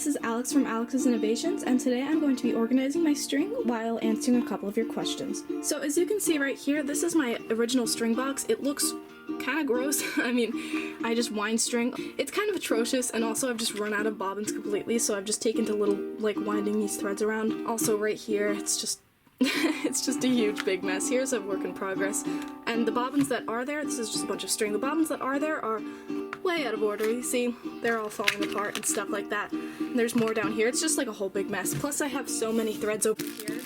this is Alex from Alex's Innovations, and today I'm going to be organizing my string while answering a couple of your questions. So as you can see right here, this is my original string box. It looks kind of gross. I mean, I just wind string. It's kind of atrocious, and also I've just run out of bobbins completely, so I've just taken to little, like, winding these threads around. Also right here, it's just it's just a huge big mess. Here's a work in progress. And the bobbins that are there, this is just a bunch of string. The bobbins that are there are way out of order. You see, they're all falling apart and stuff like that. And there's more down here. It's just like a whole big mess. Plus I have so many threads over here.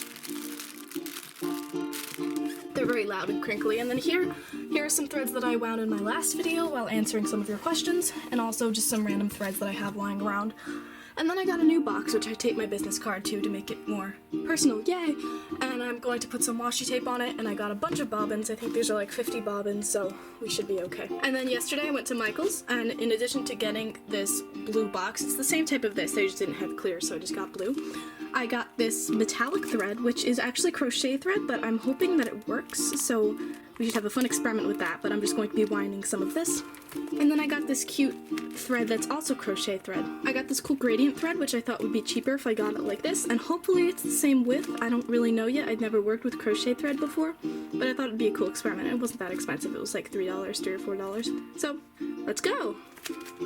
They're very loud and crinkly. And then here are some threads that I wound in my last video while answering some of your questions, and also just some random threads that I have lying around. And then I got a new box, which I taped my business card to make it more personal, yay! And I'm going to put some washi tape on it, and I got a bunch of bobbins. I think these are like 50 bobbins, so we should be okay. And then yesterday I went to Michael's, and in addition to getting this blue box, it's the same type of this, they just didn't have clear, so I just got blue. I got this metallic thread, which is actually crochet thread, but I'm hoping that it works, so we should have a fun experiment with that, but I'm just going to be winding some of this. And then I got this cute thread that's also crochet thread. I got this cool gradient thread, which I thought would be cheaper if I got it like this, and hopefully it's the same width. I don't really know yet. I'd never worked with crochet thread before, but I thought it'd be a cool experiment. It wasn't that expensive. It was like $3, $3 or $4. So, let's go!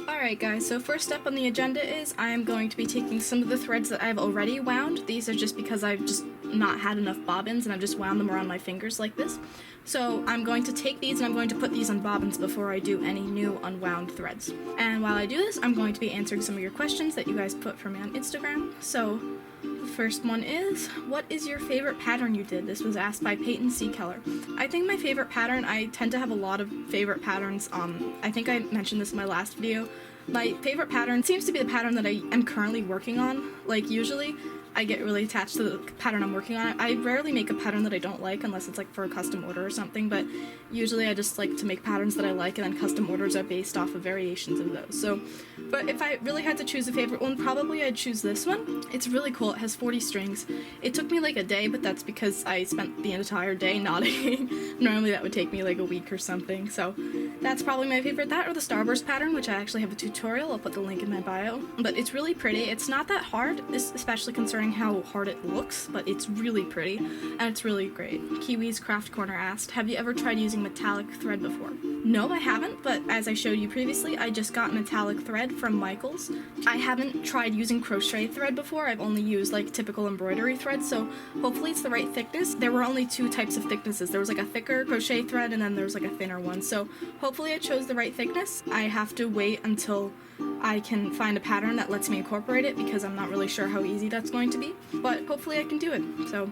Alright guys, so first up on the agenda is I am going to be taking some of the threads that I've already wound. These are just because I've just not had enough bobbins and I've just wound them around my fingers like this. So I'm going to take these and I'm going to put these on bobbins before I do any new unwound threads. And while I do this, I'm going to be answering some of your questions that you guys put for me on Instagram. So the first one is, what is your favorite pattern you did? This was asked by Peyton C. Keller. I think my favorite pattern, I tend to have a lot of favorite patterns. I think I mentioned this in my last video. My favorite pattern seems to be the pattern that I am currently working on. Like, usually I get really attached to the pattern I'm working on. I rarely make a pattern that I don't like unless it's like for a custom order or something, but usually I just like to make patterns that I like, and then custom orders are based off of variations of those. So, but if I really had to choose a favorite one, probably I'd choose this one. It's really cool. It has 40 strings. It took me like a day, but that's because I spent the entire day knotting. Normally that would take me like a week or something, so that's probably my favorite. That or the Starburst pattern, which I actually have a tutorial. I'll put the link in my bio. But it's really pretty. It's not that hard, especially concerning how hard it looks, but it's really pretty, and it's really great. Kiwi's Craft Corner asked, have you ever tried using metallic thread before? No, I haven't, but as I showed you previously, I just got metallic thread from Michael's. I haven't tried using crochet thread before. I've only used like typical embroidery thread, so hopefully it's the right thickness. There were only two types of thicknesses. There was like a thicker crochet thread, and then there was like a thinner one, so hopefully I chose the right thickness. I have to wait until I can find a pattern that lets me incorporate it, because I'm not really sure how easy that's going to be, but hopefully I can do it. So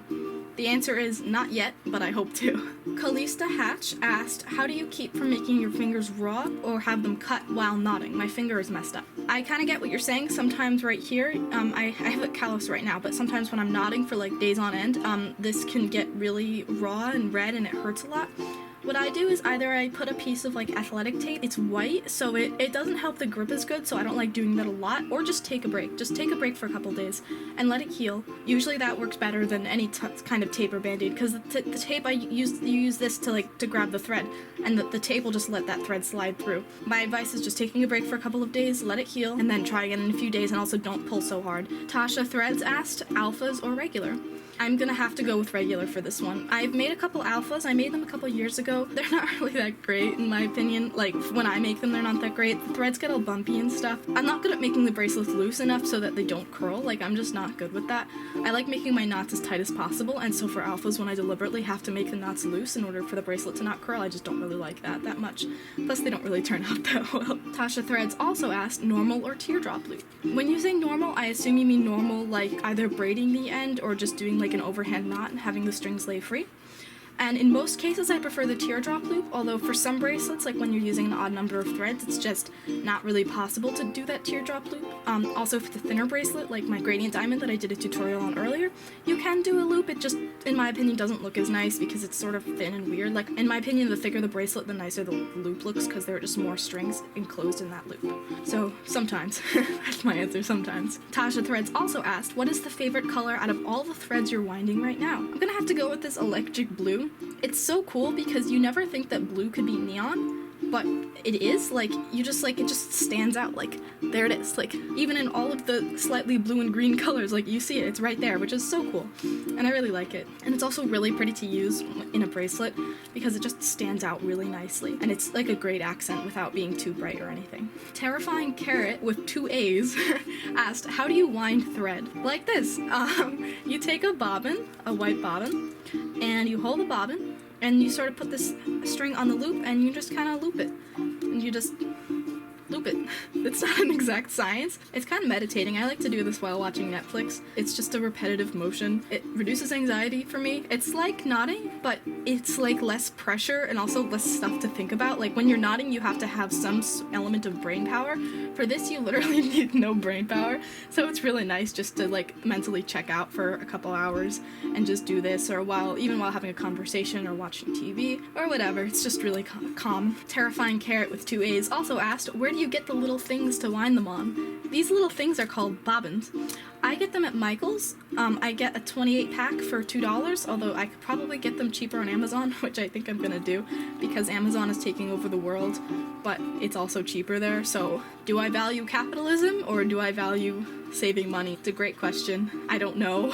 the answer is not yet, but I hope to. Calista Hatch asked, how do you keep from making your fingers raw or have them cut while knotting? My finger is messed up. I kind of get what you're saying. Sometimes right here, I have it callous right now, but sometimes when I'm knotting for like days on end, this can get really raw and red and it hurts a lot. What I do is either I put a piece of like athletic tape, it's white, so it doesn't help the grip as good, so I don't like doing that a lot, or just take a break. Just take a break for a couple days and let it heal. Usually that works better than any kind of tape or band-aid, because the tape you use this to grab the thread, and the tape will just let that thread slide through. My advice is just taking a break for a couple of days, let it heal, and then try again in a few days, and also don't pull so hard. Tasha Threads asked, alphas or regular? I'm gonna have to go with regular for this one. I've made a couple alphas. I made them a couple years ago. They're not really that great in my opinion. Like, when I make them, they're not that great. The threads get all bumpy and stuff. I'm not good at making the bracelets loose enough so that they don't curl. Like, I'm just not good with that. I like making my knots as tight as possible, and so for alphas, when I deliberately have to make the knots loose in order for the bracelet to not curl, I just don't really like that much. Plus, they don't really turn out that well. Tasha Threads also asked, normal or teardrop loop? When you say normal, I assume you mean normal like either braiding the end or just doing like an overhand knot and having the strings lay free. And in most cases I prefer the teardrop loop, although for some bracelets, like when you're using an odd number of threads, it's just not really possible to do that teardrop loop. Also for the thinner bracelet, like my gradient diamond that I did a tutorial on earlier, you can do a loop. It just, in my opinion, doesn't look as nice because it's sort of thin and weird. Like, in my opinion, the thicker the bracelet, the nicer the loop looks, because there are just more strings enclosed in that loop. So, sometimes. That's my answer, sometimes. Tasha Threads also asked, what is the favorite color out of all the threads you're winding right now? I'm gonna have to go with this electric blue. It's so cool because you never think that blue could be neon, but it is, like, you just, like, it just stands out, like, there it is, like, even in all of the slightly blue and green colors, like, you see it, it's right there, which is so cool, and I really like it. And it's also really pretty to use in a bracelet, because it just stands out really nicely, and it's, like, a great accent without being too bright or anything. Terrifying Carrot with 2 A's asked, how do you wind thread? Like this. You take a bobbin, a white bobbin, and you hold the bobbin, and you sort of put this string on the loop, and you just kind of loop it. And you just loop it. It's not an exact science. It's kind of meditating. I like to do this while watching Netflix. It's just a repetitive motion. It reduces anxiety for me. It's like knotting, but it's like less pressure and also less stuff to think about. Like when you're knotting, you have to have some element of brain power. For this, you literally need no brain power. So it's really nice just to like mentally check out for a couple hours and just do this, or even while having a conversation or watching TV or whatever. It's just really calm. Terrifying Carrot with 2 A's also asked, where do you get the little things to wind them on? These little things are called bobbins. I get them at Michael's. I get a 28 pack for $2, although I could probably get them cheaper on Amazon, which I think I'm gonna do, because Amazon is taking over the world, but it's also cheaper there. So do I value capitalism or do I value saving money? It's a great question. I don't know.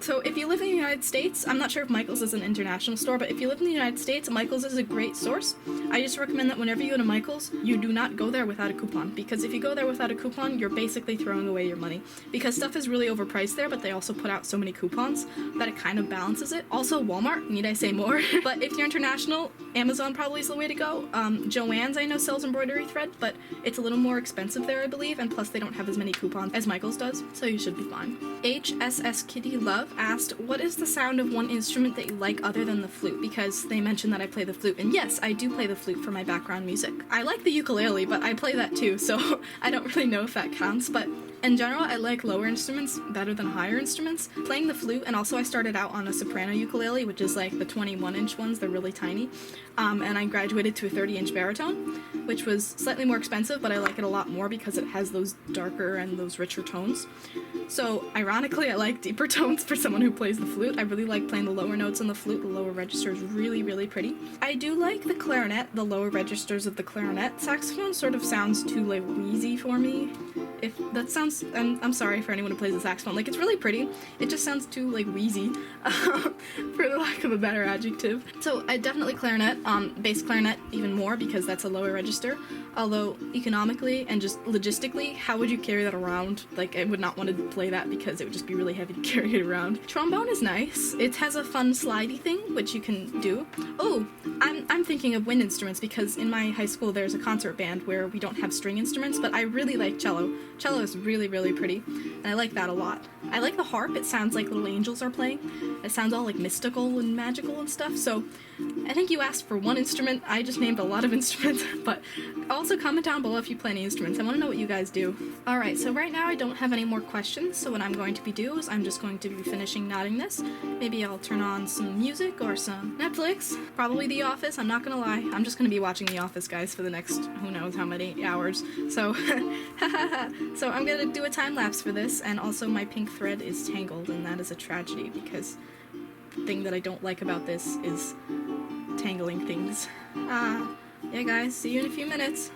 So if you live in the United States, I'm not sure if Michael's is an international store, but if you live in the United States, Michael's is a great source. I just recommend that whenever you go to Michael's, you do not go there without a coupon, because if you go there without a coupon, you're basically throwing away your money, because stuff is really overpriced there, but they also put out so many coupons that it kind of balances it. Also Walmart, need I say more? But if you're international, Amazon probably is the way to go. Joann's I know sells embroidery thread, but it's a little more expensive there, I believe, and plus they don't have as many coupons as Michael's does, so you should be fine. HSS Kitty Love asked, what is the sound of one instrument that you like other than the flute? Because they mentioned that I play the flute, and yes, I do play the flute for my background music. I like the ukulele, but I play that too, so I don't really know if that counts, but in general, I like lower instruments better than higher instruments. Playing the flute, and also I started out on a soprano ukulele, which is like the 21-inch ones, they're really tiny, and I graduated to a 30-inch baritone, which was slightly more expensive, but I like it a lot more because it has those darker and those richer tones. So, ironically, I like deeper tones for someone who plays the flute. I really like playing the lower notes on the flute. The lower register is really, really pretty. I do like the clarinet. The lower registers of the clarinet. Saxophone sort of sounds too, like, wheezy for me. If that sounds, I'm sorry for anyone who plays the saxophone. Like, it's really pretty. It just sounds too, like, wheezy, for the lack of a better adjective. So, I definitely clarinet. Bass clarinet even more because that's a lower register. Although, economically and just logistically, how would you carry that around? Like, I would not want to play that because it would just be really heavy to carry it around. Trombone is nice. It has a fun slidey thing, which you can do. Oh, I'm thinking of wind instruments because in my high school there's a concert band where we don't have string instruments, but I really like cello. Cello is really, really pretty, and I like that a lot. I like the harp. It sounds like little angels are playing. It sounds all like mystical and magical and stuff, so I think you asked for one instrument. I just named a lot of instruments, but also comment down below if you play any instruments. I want to know what you guys do. Alright, so right now I don't have any more questions, so what I'm going to be doing is I'm just going to be finishing knotting this. Maybe I'll turn on some music or some Netflix. Probably The Office, I'm not gonna lie. I'm just gonna be watching The Office, guys, for the next who knows how many hours. So, so I'm gonna do a time lapse for this, and also my pink thread is tangled, and that is a tragedy because the thing that I don't like about this is tangling things. Yeah guys, see you in a few minutes.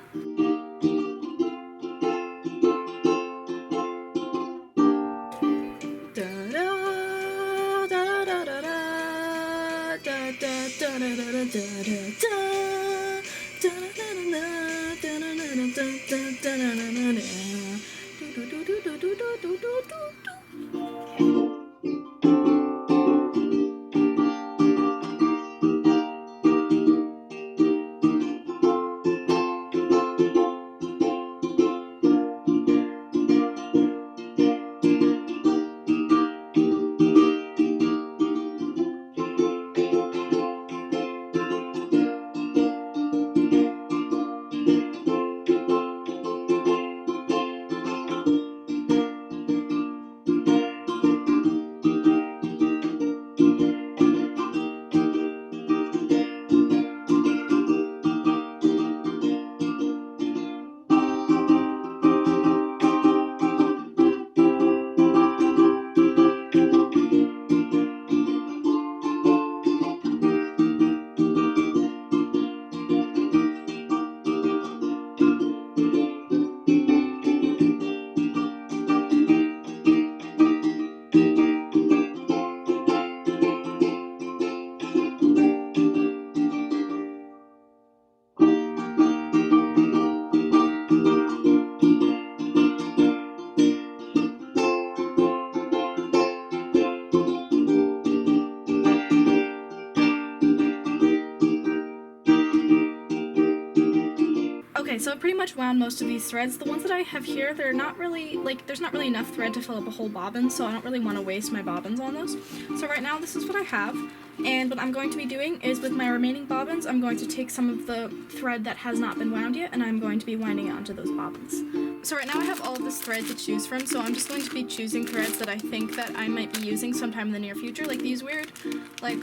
Okay, so I've pretty much wound most of these threads. The ones that I have here, they're not really, like, there's not really enough thread to fill up a whole bobbin, so I don't really want to waste my bobbins on those. So right now, this is what I have, and what I'm going to be doing is with my remaining bobbins, I'm going to take some of the thread that has not been wound yet, and I'm going to be winding it onto those bobbins. So right now I have all of this thread to choose from, so I'm just going to be choosing threads that I think that I might be using sometime in the near future, like these weird, like,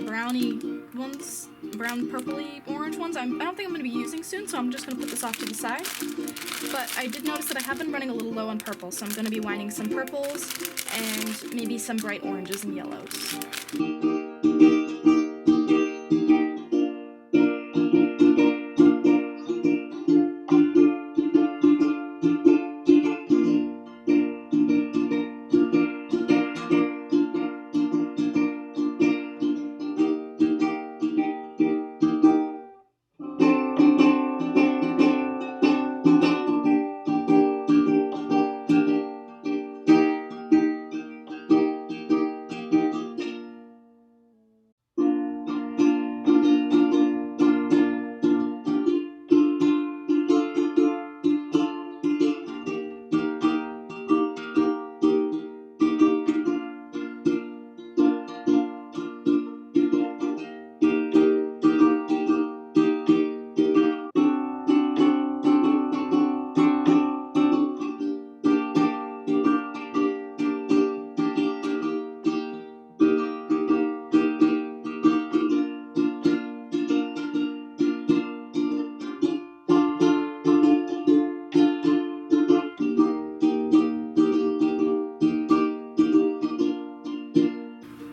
browny ones, brown purpley orange ones. I don't think I'm going to be using soon, so I'm just going to put this off to the side. But I did notice that I have been running a little low on purple, so I'm going to be winding some purples and maybe some bright oranges and yellows.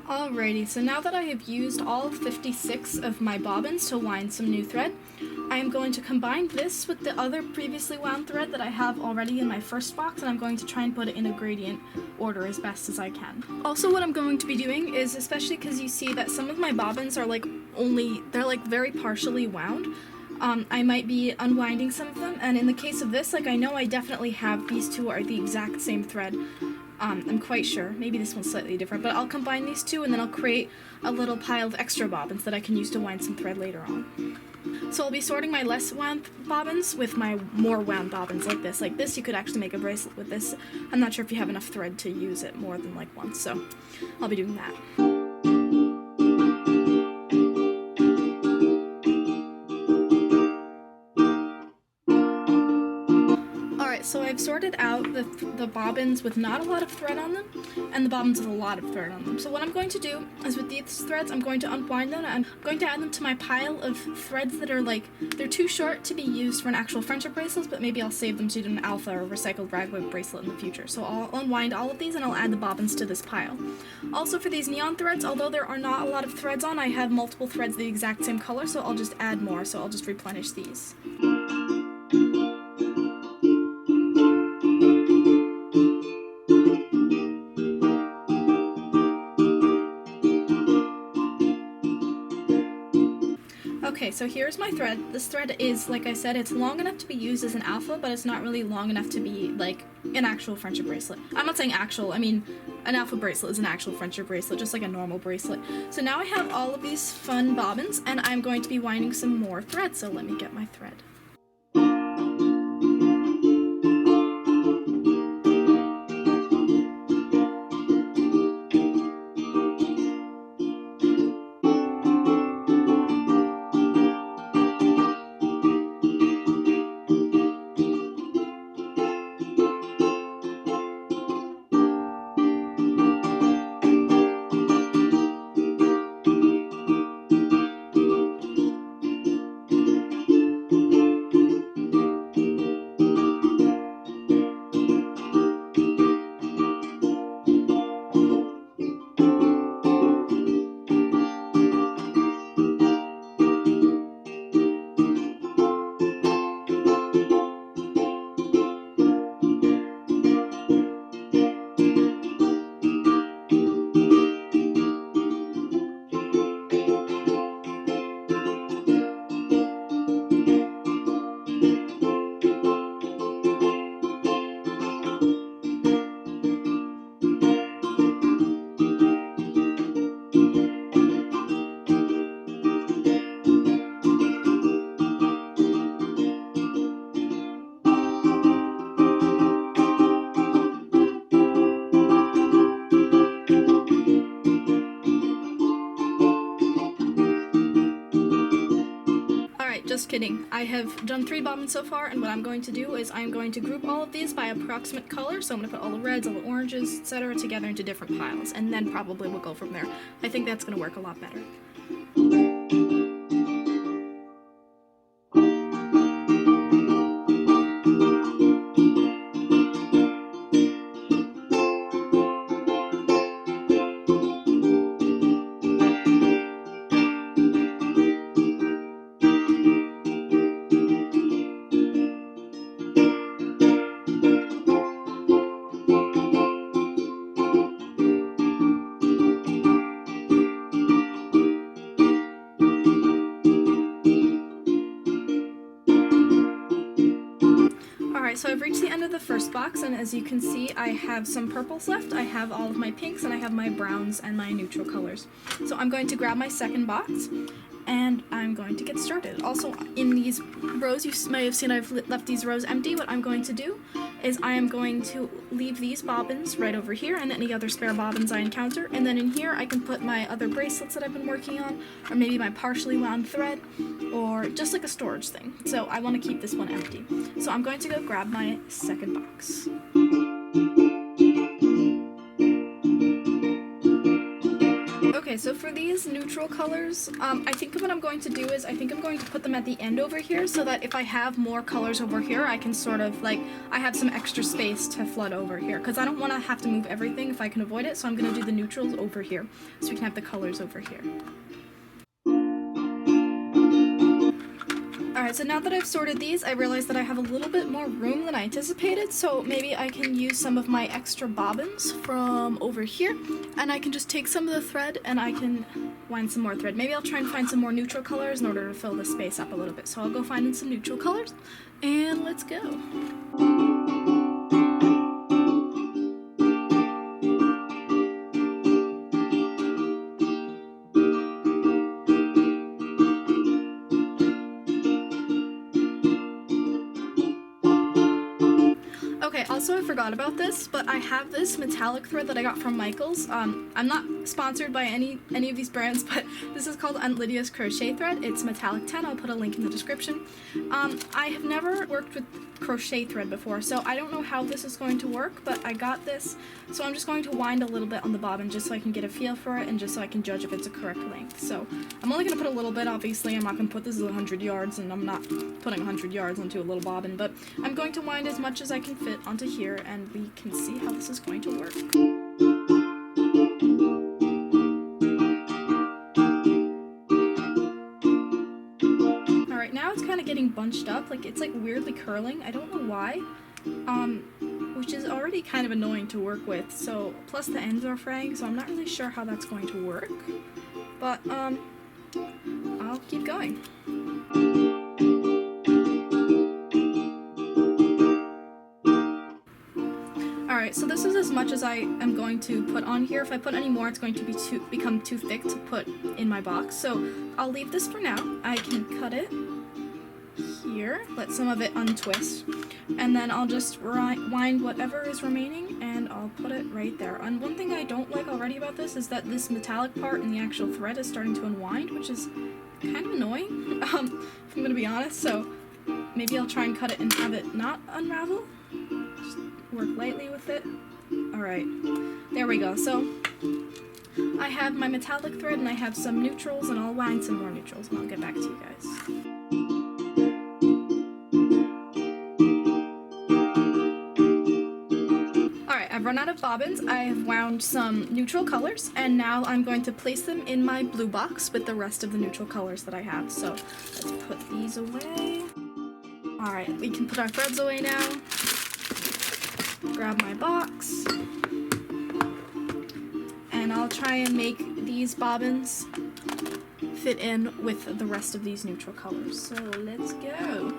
Alrighty, so now that I have used all 56 of my bobbins to wind some new thread, I am going to combine this with the other previously wound thread that I have already in my first box, and I'm going to try and put it in a gradient order as best as I can. Also, what I'm going to be doing is, especially because you see that some of my bobbins are they're very partially wound, I might be unwinding some of them, and in the case of this, I know I definitely have these two are the exact same thread. I'm quite sure. Maybe this one's slightly different, but I'll combine these two and then I'll create a little pile of extra bobbins that I can use to wind some thread later on. So I'll be sorting my less wound bobbins with my more wound bobbins like this. Like this, you could actually make a bracelet with this. I'm not sure if you have enough thread to use it more than once, so I'll be doing that. So I've sorted out the bobbins with not a lot of thread on them, and the bobbins with a lot of thread on them. So what I'm going to do is with these threads, I'm going to unwind them, and I'm going to add them to my pile of threads that are they're too short to be used for an actual friendship bracelet, but maybe I'll save them to do an alpha or recycled ragwig bracelet in the future. So I'll unwind all of these and I'll add the bobbins to this pile. Also for these neon threads, although there are not a lot of threads on, I have multiple threads the exact same color, so I'll just add more, so I'll just replenish these. Okay, so here's my thread. This thread is, like I said, it's long enough to be used as an alpha, but it's not really long enough to be, an actual friendship bracelet. I'm not saying actual, I mean, an alpha bracelet is an actual friendship bracelet, just like a normal bracelet. So now I have all of these fun bobbins, and I'm going to be winding some more thread, so let me get my thread. just kidding. I have done 3 bobbins so far, and what I'm going to do is I'm going to group all of these by approximate color. So I'm going to put all the reds, all the oranges, etc. together into different piles, and then probably we'll go from there. I think that's going to work a lot better. Alright, so I've reached the end of the first box, and as you can see, I have some purples left, I have all of my pinks, and I have my browns and my neutral colors. So I'm going to grab my second box, and I'm going to get started. Also, in these rows, you may have seen I've left these rows empty. What I'm going to do is I am going to leave these bobbins right over here, and any other spare bobbins I encounter, and then in here I can put my other bracelets that I've been working on, or maybe my partially wound thread, or just like a storage thing. So I want to keep this one empty. So I'm going to go grab my second box. Okay, so for these neutral colors, I think what I'm going to do is I think I'm going to put them at the end over here so that if I have more colors over here, I can sort of like, I have some extra space to flood over here, because I don't want to have to move everything if I can avoid it, so I'm going to do the neutrals over here so we can have the colors over here. Alright, so now that I've sorted these, I realized that I have a little bit more room than I anticipated, so maybe I can use some of my extra bobbins from over here, and I can just take some of the thread and I can wind some more thread. Maybe I'll try and find some more neutral colors in order to fill the space up a little bit. So I'll go find some neutral colors, and let's go. Okay, also I forgot about this, but I have this metallic thread that I got from Michaels. I'm not sponsored by any of these brands, but this is called Aunt Lydia's crochet thread. It's metallic 10, I'll put a link in the description. I have never worked with crochet thread before, so I don't know how this is going to work, but I got this, so I'm just going to wind a little bit on the bobbin just so I can get a feel for it and just so I can judge if it's a correct length. So I'm only going to put a little bit, obviously. I'm not going to put this as 100 yards, and I'm not putting 100 yards onto a little bobbin, but I'm going to wind as much as I can fit onto here, and we can see how this is going to work. Alright, now it's kind of getting bunched up, like it's like weirdly curling. I don't know why, which is already kind of annoying to work with. So plus the ends are fraying, so I'm not really sure how that's going to work, but I'll keep going. Alright, so this is as much as I am going to put on here. If I put any more, it's going to become too thick to put in my box. So I'll leave this for now. I can cut it here, let some of it untwist, and then I'll just wind whatever is remaining, and I'll put it right there. And one thing I don't like already about this is that this metallic part in the actual thread is starting to unwind, which is kind of annoying, if I'm going to be honest. So maybe I'll try and cut it and have it not unravel. Just work lightly with it. Alright, there we go. So I have my metallic thread and I have some neutrals, and I'll wind some more neutrals and I'll get back to you guys. Alright, I've run out of bobbins. I have wound some neutral colors, and now I'm going to place them in my blue box with the rest of the neutral colors that I have. So let's put these away. Alright, we can put our threads away now. Grab my box, and I'll try and make these bobbins fit in with the rest of these neutral colors. So let's go.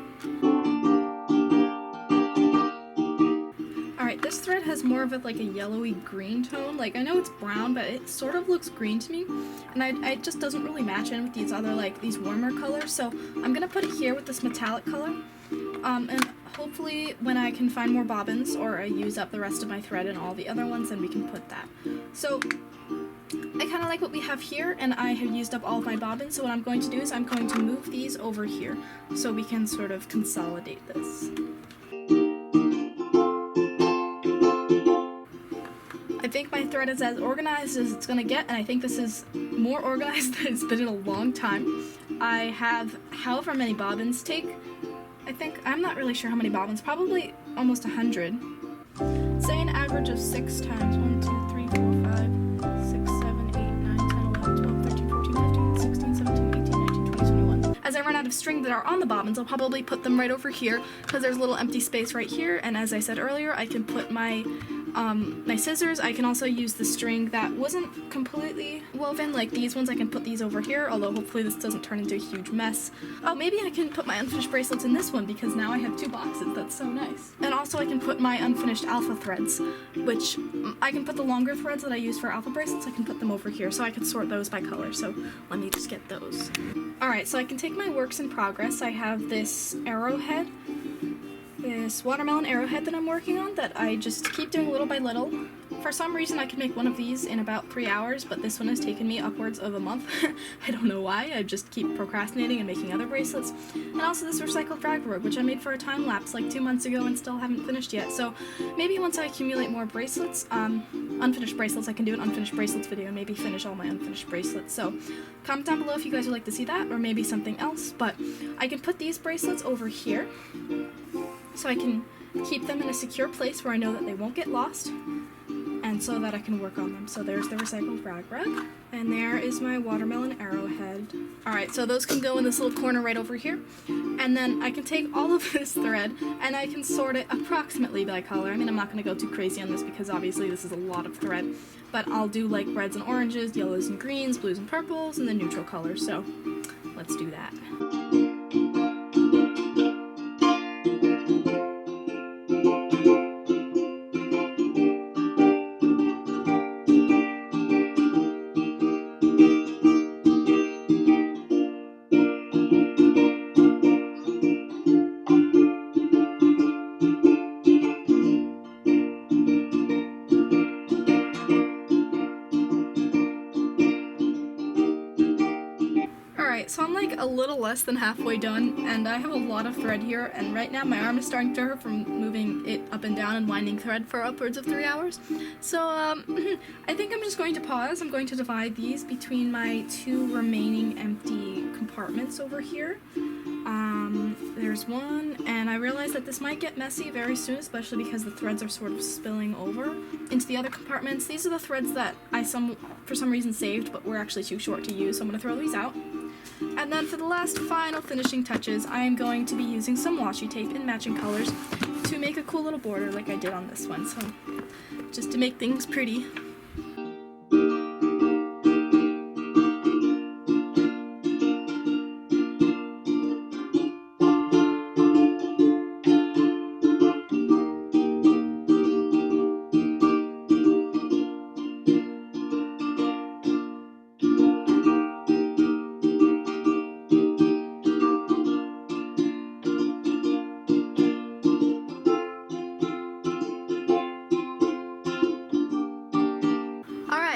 Alright, this thread has more of like a yellowy green tone. Like, I know it's brown, but it sort of looks green to me, and it just doesn't really match in with these other, like, these warmer colors. So I'm gonna put it here with this metallic color, and hopefully when I can find more bobbins, or I use up the rest of my thread and all the other ones, then we can put that. So I kind of like what we have here, and I have used up all of my bobbins, so what I'm going to do is I'm going to move these over here so we can sort of consolidate this. I think my thread is as organized as it's going to get, and I think this is more organized than it's been in a long time. I have however many bobbins take. I'm not really sure how many bobbins, probably almost 100. Say an average of 6 times 1, 2, 3, 4, 5, 6, 7, 8, 9, 10, 11, 12, 13, 14, 15, 16, 17, 18, 19, 20, 21. As I run out of string that are on the bobbins, I'll probably put them right over here because there's a little empty space right here, and as I said earlier, I can put my scissors. I can also use the string that wasn't completely woven, like these ones. I can put these over here, although hopefully this doesn't turn into a huge mess. Oh, maybe I can put my unfinished bracelets in this one because now I have 2 boxes. That's so nice. And also I can put my unfinished alpha threads, which I can put the longer threads that I use for alpha bracelets, I can put them over here, so I can sort those by color. So let me just get those. Alright, so I can take my works in progress. I have this arrowhead, this watermelon arrowhead that I'm working on that I just keep doing little by little. For some reason I can make one of these in about 3 hours, but this one has taken me upwards of a month. I don't know why, I just keep procrastinating and making other bracelets. And also this recycled drag rope, which I made for a time lapse like 2 months ago and still haven't finished yet. So maybe once I accumulate more bracelets, unfinished bracelets, I can do an unfinished bracelets video and maybe finish all my unfinished bracelets. So comment down below if you guys would like to see that or maybe something else, but I can put these bracelets over here so I can keep them in a secure place where I know that they won't get lost, and so that I can work on them. So there's the recycled rag rug, and there is my watermelon arrowhead. Alright, so those can go in this little corner right over here, and then I can take all of this thread and I can sort it approximately by color. I mean, I'm not going to go too crazy on this because obviously this is a lot of thread, but I'll do like reds and oranges, yellows and greens, blues and purples, and then neutral colors, so let's do that. So I'm like a little less than halfway done, and I have a lot of thread here, and right now my arm is starting to hurt from moving it up and down and winding thread for upwards of 3 hours. So I think I'm just going to pause. I'm going to divide these between my 2 remaining empty compartments over here. There's one, and I realize that this might get messy very soon, especially because the threads are sort of spilling over into the other compartments. These are the threads that I for some reason saved, but were actually too short to use, so I'm going to throw these out. And then for the last final finishing touches, I am going to be using some washi tape in matching colors to make a cool little border like I did on this one, so just to make things pretty.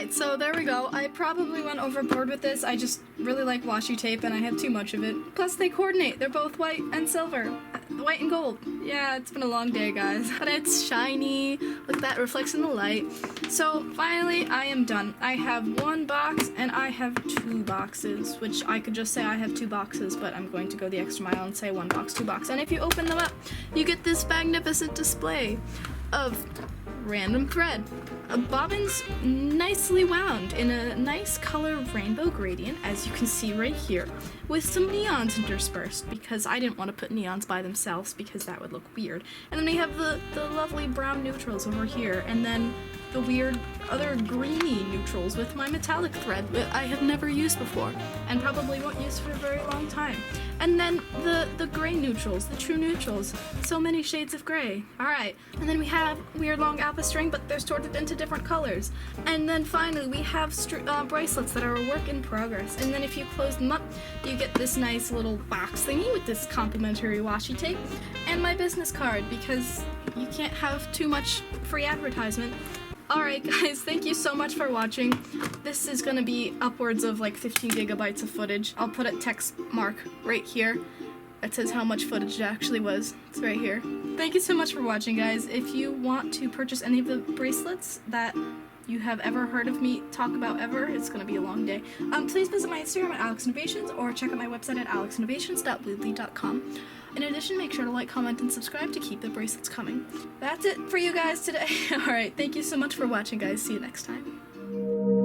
So there we go. I probably went overboard with this. I just really like washi tape and I have too much of it. Plus they coordinate. They're both white and silver. White and gold. Yeah, it's been a long day, guys. But it's shiny. Look at that, reflects in the light. So finally I am done. I have 1 box and I have 2 boxes, which I could just say I have 2 boxes, but I'm going to go the extra mile and say 1 box, 2 box. And if you open them up, you get this magnificent display of random thread. Bobbins nicely wound in a nice color rainbow gradient, as you can see right here, with some neons interspersed, because I didn't want to put neons by themselves because that would look weird. And then we have the lovely brown neutrals over here, and then the weird other greeny neutrals with my metallic thread that I have never used before and probably won't use for a very long time. And then the gray neutrals, the true neutrals, so many shades of gray. Alright, and then we have weird long alpha string, but they're sorted into different colors. And then finally we have bracelets that are a work in progress. And then if you close them up, you get this nice little box thingy with this complimentary washi tape and my business card, because you can't have too much free advertisement Alright guys, thank you so much for watching. This is gonna be upwards of like 15 gigabytes of footage. I'll put a text mark right here. It says how much footage it actually was. It's right here. Thank you so much for watching, guys. If you want to purchase any of the bracelets that you have ever heard of me talk about ever, it's gonna be a long day. Please visit my Instagram at alexinnovations or check out my website at alexinnovations.weebly.com. In addition, make sure to like, comment, and subscribe to keep the bracelets coming. That's it for you guys today. Alright, thank you so much for watching, guys. See you next time.